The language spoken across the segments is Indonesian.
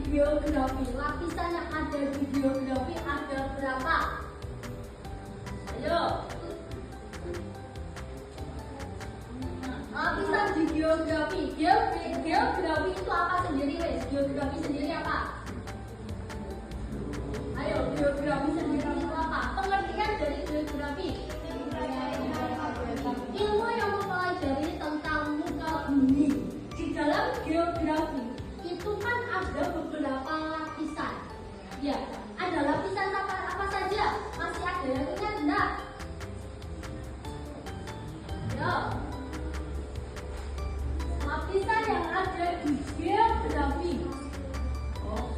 geografi. Lapisan yang ada di geografi ada berapa? Ayo. Lapisan di geografi. Geografi itu apa sendiri, wes? Geografi sendiri apa? Ayo, geografi sendiri itu apa? Pengertian dari geografi. Ilmu yang mempelajari tentang muka bumi. Di dalam geografi itu kan ada beberapa lapisan. Ya, ada lapisan apa saja? Masih ada yang ingat enggak? Ya. Lapisan yang ada di geografi. Oh.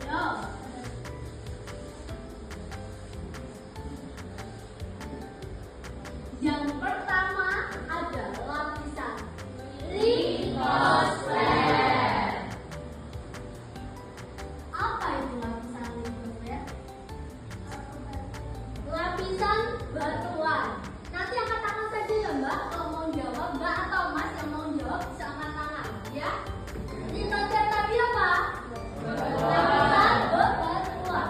Ya. Yang pertama ada lapisan litosfer. Apa itu lapisan litosfer? Lapisan batuan. Nanti angkat tangan saja ya Mbak, kalau mau jawab. Mbak atau Mas yang mau jawab bisa angkat tangan ya. Litosfer tadi apa? Lapisan batuan.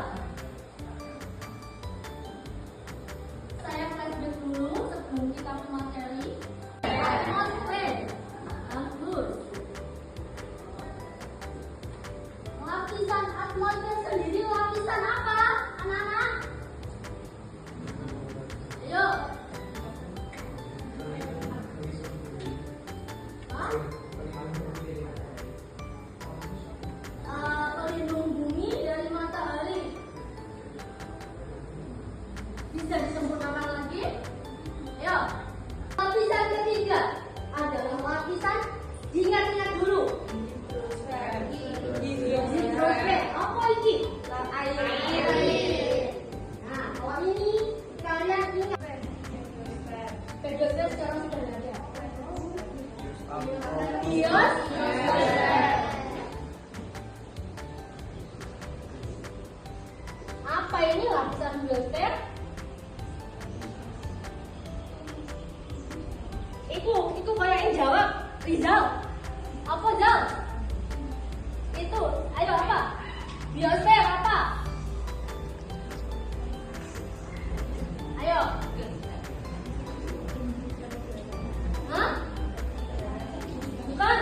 Saya flashback dulu sebelum kita ke materi. Atmosfer. Bagus. Lapisan atmosfer sendiri lapisan apa, anak-anak? Ayo. Hah? Pelindung bumi dari matahari. Bisa disempurnakan lagi? Ayo. Lapisan ketiga adalah lapisan, diingat-ingat dulu. Hidrosfer. Apa ini? Air. Nah, kalau ini kalian ingat. Hidrosfer sekarang sudah ada. Biosfer. Apa ini lapisan biosfer? Itu kayak yang jawab Rizal. Apa Zal? Itu, ayo apa? Biosfer apa? Ayo. Hah? Bukan.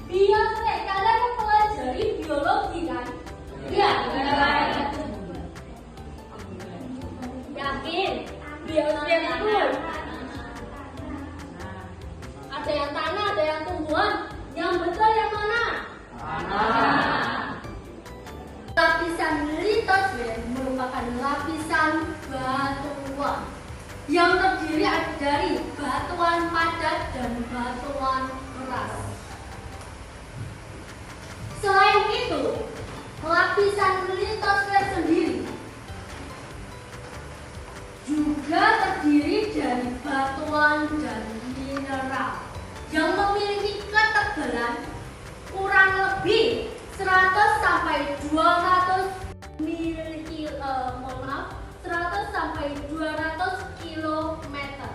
Biosfer, kalian mempelajari biologi kan? Iya. Yakin? Biosfer itu ada yang tanah, ada yang tumbuhan. Yang betul yang mana? Tanah. Lapisan litosfer merupakan lapisan batuan yang terdiri dari batuan padat dan batuan keras. Selain itu, lapisan litosfer sendiri juga terdiri dari batuan dan mineral yang memiliki ketebalan kurang lebih 100 sampai 200 kilometer.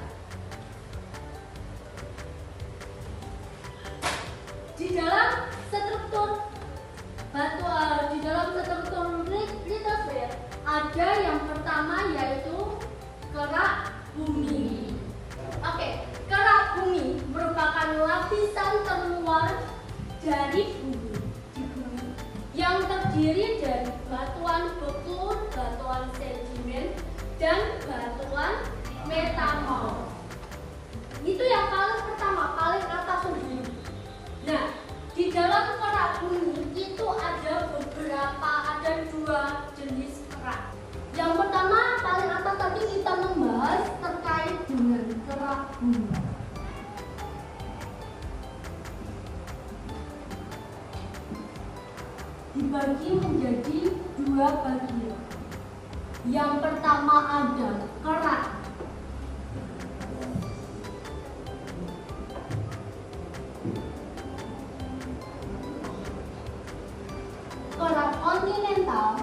Di dalam struktur litosfer ada yang pertama yaitu kerak bumi. Oke, kerak bumi merupakan lapisan terluar dari bumi yang terdiri dari batuan beku, batuan sedimen, dan batuan metamorf. Itu yang paling pertama, paling atas sendiri. Nah, di dalam kerak bumi itu ada dua jenis kerak. Yang pertama, paling atas tadi kita membahas terkait dengan kerak bumi. Dibagi menjadi dua bagian. Yang pertama ada kerak kontinental,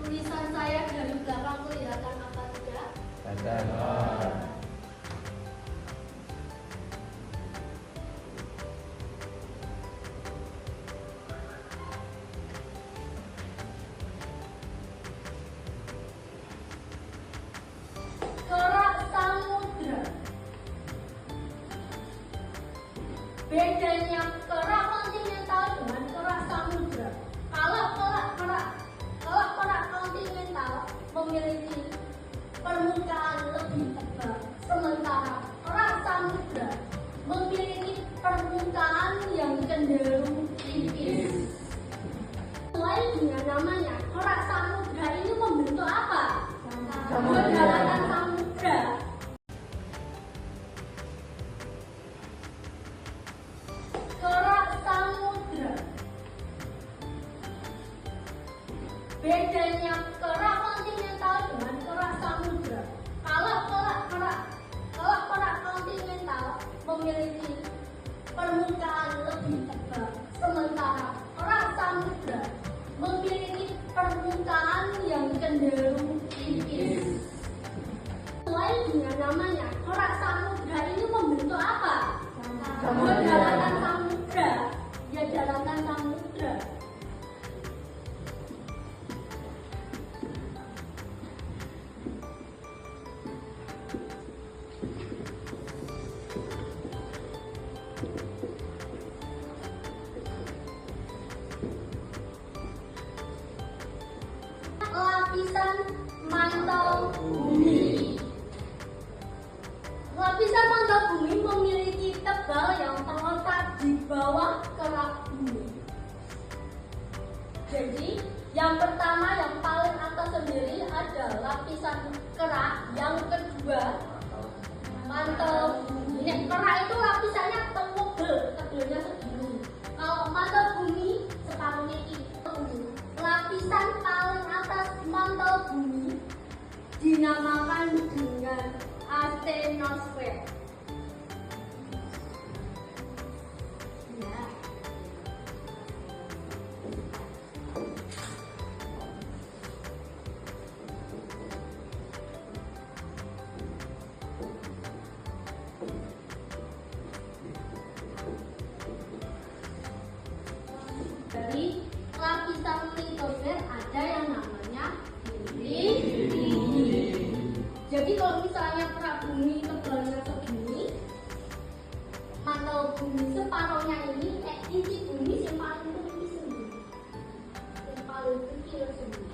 Tulisan saya dari belakang kelihatan apa tidak? Kelihatan. Kerak samudra. Bedanya kerak kontinental dengan kerak samudra. Kalau kerak kontinental memiliki permukaan lebih tebal, sementara kerak samudra memiliki permukaan yang cenderung tipis. Sesuai dengan namanya, kerak samudra ini membentuk apa? Daratan samudra. Kerak samudra. Bedanya kerak kontinental dengan kerak samudra. Kalau kerak kontinental memiliki permukaan lebih tebal, sementara kerak samudra memiliki permukaan yang cenderung tipis. Sesuai dengan namanya, kerak samudra ini membentuk apa? Daratan samudra. Ya, daratan samudra. Lapisan mantel bumi. Lapisan mantel bumi memiliki tebal yang terletak di bawah kerak bumi. Jadi, yang pertama yang paling atas sendiri ada lapisan kerak, yang kedua mantel bumi. Kerak itu lapisannya tebal, tebalnya segini. Kalau mantel bumi separuhnya ini. Lapisan paling atas mantel bumi dinamakan dengan astenosfer. Ya. Dari lapisan litosfer ada yang namanya inti. Jadi kalau misalnya kerak bumi tebalnya segini, mantel bumi separuhnya ini, inti bumi yang paling tinggi sendiri, yang paling kecil sendiri,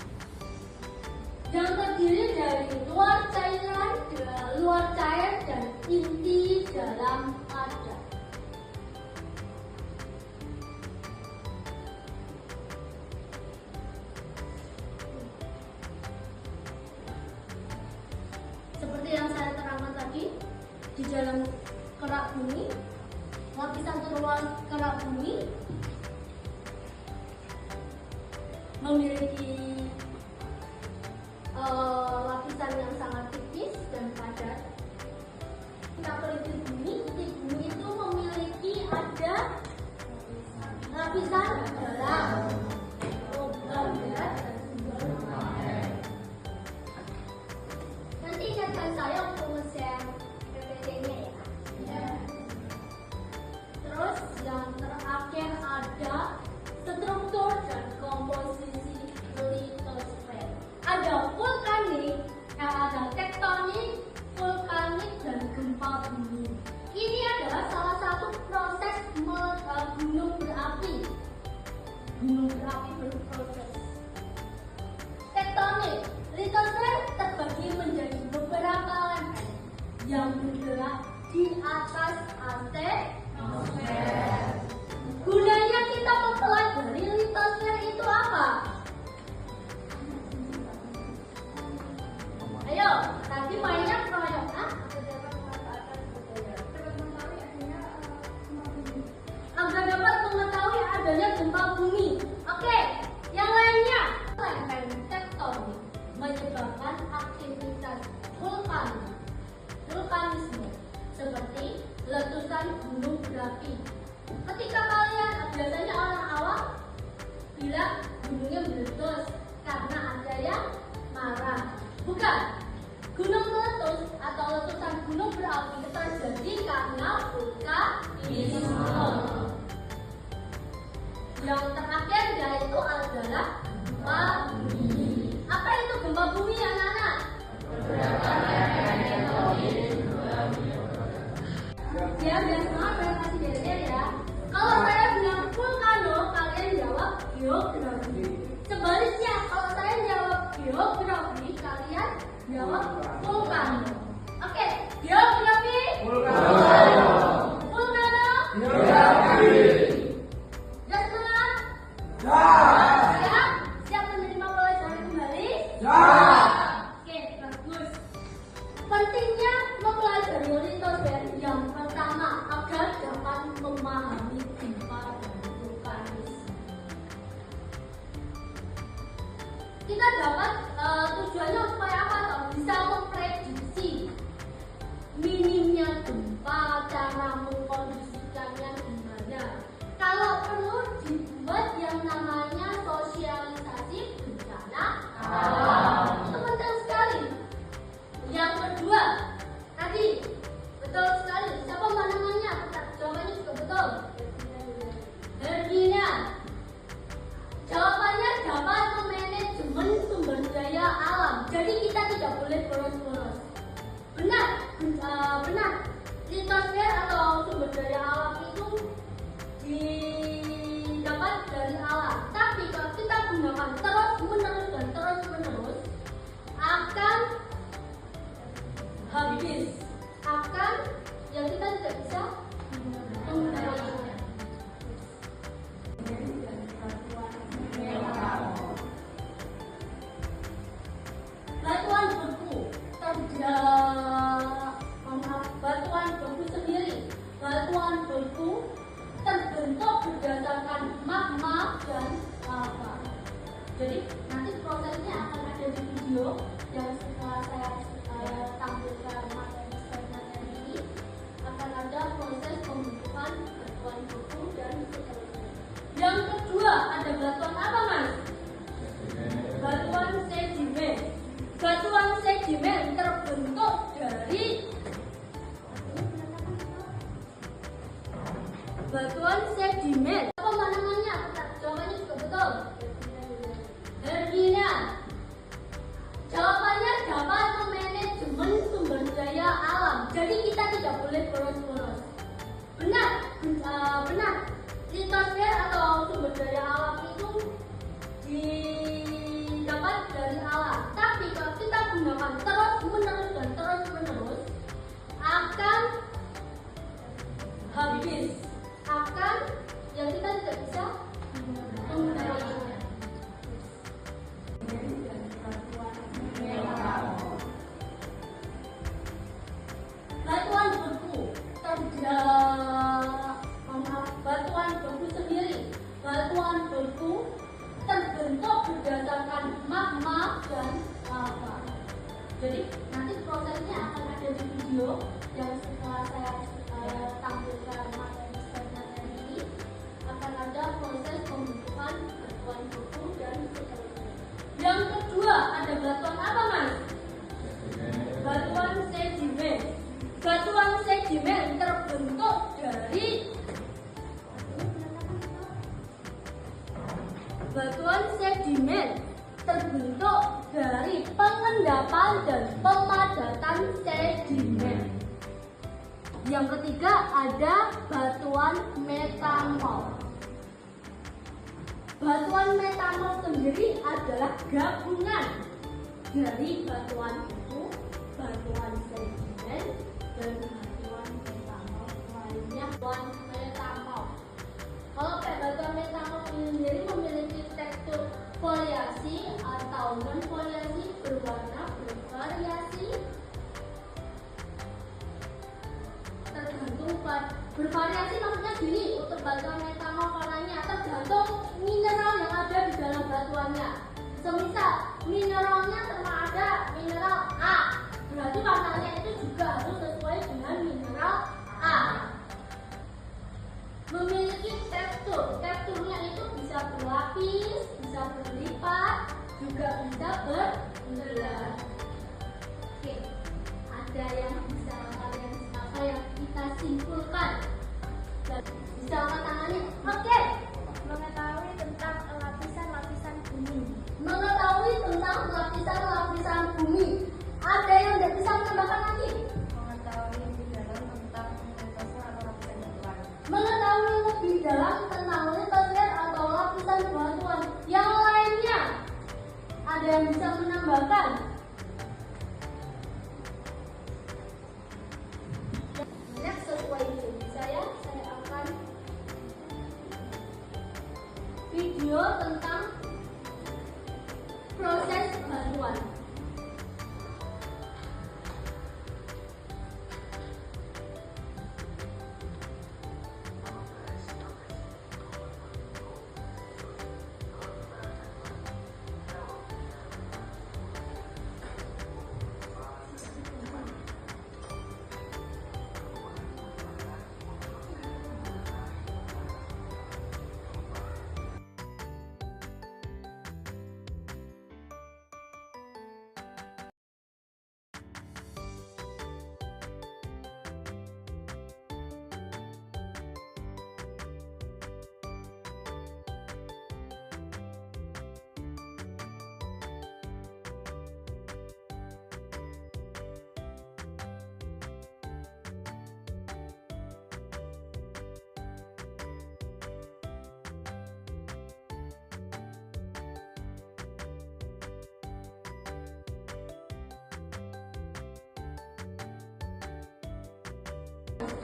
yang terdiri dari luar cair dan inti dalam padat. Seperti yang saya terangkan tadi, di dalam kerak bumi, lapisan terluar kerak bumi memiliki lapisan yang sangat tipis dan padat. Kita teliti bumi, di bumi itu memiliki ada lapisan dalam, logam berat, dan sumber air. Nanti ingatkan saya untuk nge-share PPT-nya ya. Terus yang terakhir ada struktur dan komposisi litosfer. Ada vulkanik, ada tektonik, vulkanik, dan gempa bumi. Ini adalah salah satu proses gunung berapi. Gunung berapi berproses. Tektonik, litosfer terbagi menjadi beberapa lempeng yang bergerak di atas atmosfer. Gunanya kita mempelajari litosfer itu apa? Ayo, tadi mainnya proyek agar dapat mengetahui adanya gempa bumi. Oke, yang lainnya lempeng tektonik menyebabkan aktivitas vulkanisme seperti letusan gunung berapi. Ketika kalian, biasanya orang awam Bukan. Gunung meletus atau letusan gunung berapi terjadi karena vulkanisme. Yang terakhir yaitu adalah gempa bumi. Apa itu gempa bumi, anak-anak? Ya, biasanya saya kasih geser ya. Kalau saya bilang vulkano, kalian jawab geografi. Sebaliknya, kalau saya jawab geografi, kalian jawab vulkano. Oke, geografi. Vulkano. Vulkano. Geografi. Jelas semua? Siap? Siap menerima pelajaran kembali? Oke, bagus. Pentingnya mempelajari litosfer yang pertama agar dapat memahami gempa dan vulkanisme. Kita dapat tujuannya supaya apa? Bisa memprediksi minimnya gempa, cara mengkondisikannya gimana. Kalau perlu dibuat yang namanya sosialisasi bencana alam. Itu penting sekali. Yang kedua, tadi betul sekali. Siapa namanya? Jawabannya juga betul. Hergina. Jawabannya dapat memanajemen sumber daya alam. Jadi kita tidak boleh boros-boros. Benar, benar. Litosfer atau sumber daya alam itu didapat dari alam. Tapi kalau kita gunakan terus-menerus dan terus-menerus, akan habis. Akan yang kita tidak bisa menggunakannya. Batuan beku batuan beku sendiri. Batuan beku terbentuk berdasarkan magma dan lava. Jadi nanti prosesnya akan ada di video yang setelah saya tampilkan materi ini, akan ada proses pembentukan batuan beku dan seterusnya. Yang kedua ada batuan apa, Mas? Batuan sedimen. Batuan sedimen terbentuk dari batuan sedimen. Apa namanya? Jawabannya juga betul. Hergina. Jawabannya dapat memanajemen sumber daya alam. Jadi kita tidak boleh boros-boros. Benar, benar. Litosfer atau sumber daya alam itu didapat dari alam. Tapi kalau kita gunakan terus-menerus dan terus-menerus, akan habis. Akan yang kita tidak bisa menggunakannya. Batuan beku batuan beku sendiri. Batuan beku terbentuk berdasarkan magma dan lava. Jadi nanti prosesnya akan ada di video yang setelah saya tampilkan materi ini, akan ada proses pembentukan batuan beku dan seterusnya. Yang kedua ada batuan apa, Mas? Batuan sedimen. Batuan sedimen terbentuk dari pengendapan dan pemadatan sedimen. Yang ketiga ada batuan metamorf. Batuan metamorf sendiri adalah gabungan dari batuan beku, batuan sedimen, dan batuan metamorf lainnya. Batuan metamorf. Kalau batuan metamorf sendiri memiliki tekstur foliasi atau non foliasi, berwarna bervariasi, tergantung bervariasi maksudnya gini. Untuk batuan metamorf warnanya tergantung mineral yang ada di dalam batuannya. Semisal mineralnya ada mineral A, berarti warnanya itu juga harus sesuai dengan mineral A. Memiliki teksturnya itu bisa berlapis, bisa berlipat, juga bisa berbelah. Oke, ada yang bisa kalian apa yang kita simpulkan? Bisa angkat tangannya? Oke. Mengetahui tentang lapisan-lapisan bumi. Mengetahui tentang lapisan-lapisan bumi. Ada yang tidak bisa menambahkan lagi? Mengetahui lebih dalam tentang litosfer atau lapisan batuan. Mengetahui lebih dalam tentang litosfer atau lapisan batuan. Yang lainnya, ada yang bisa menambahkan? Next, sesuai janji saya akan video tentang proses batuan.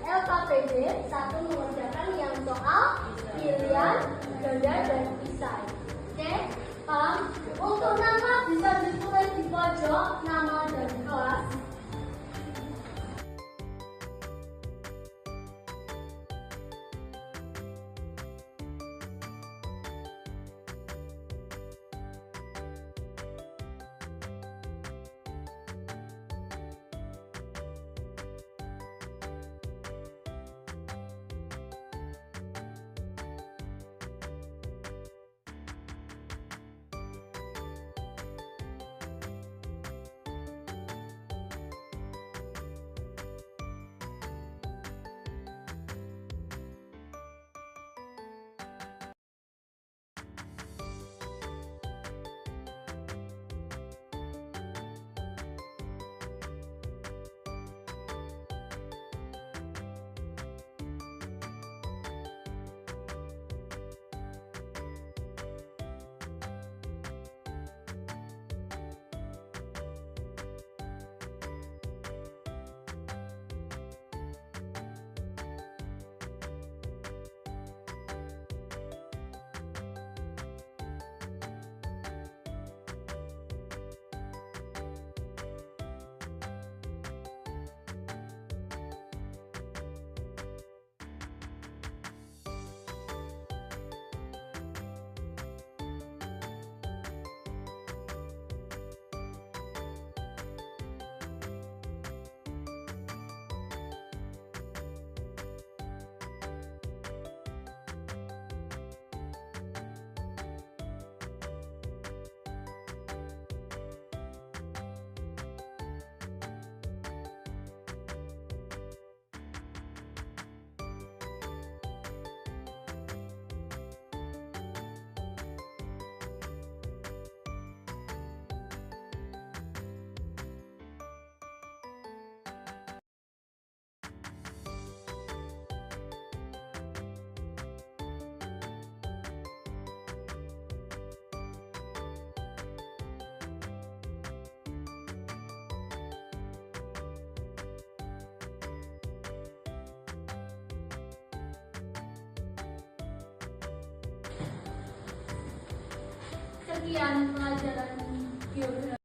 LKPD 1 mengerjakan yang soal pilihan ganda dan pisai. Oke, paham? Untuk nama bisa ditulis di pojok nama dan kelas. Sekian pelajaran geografi.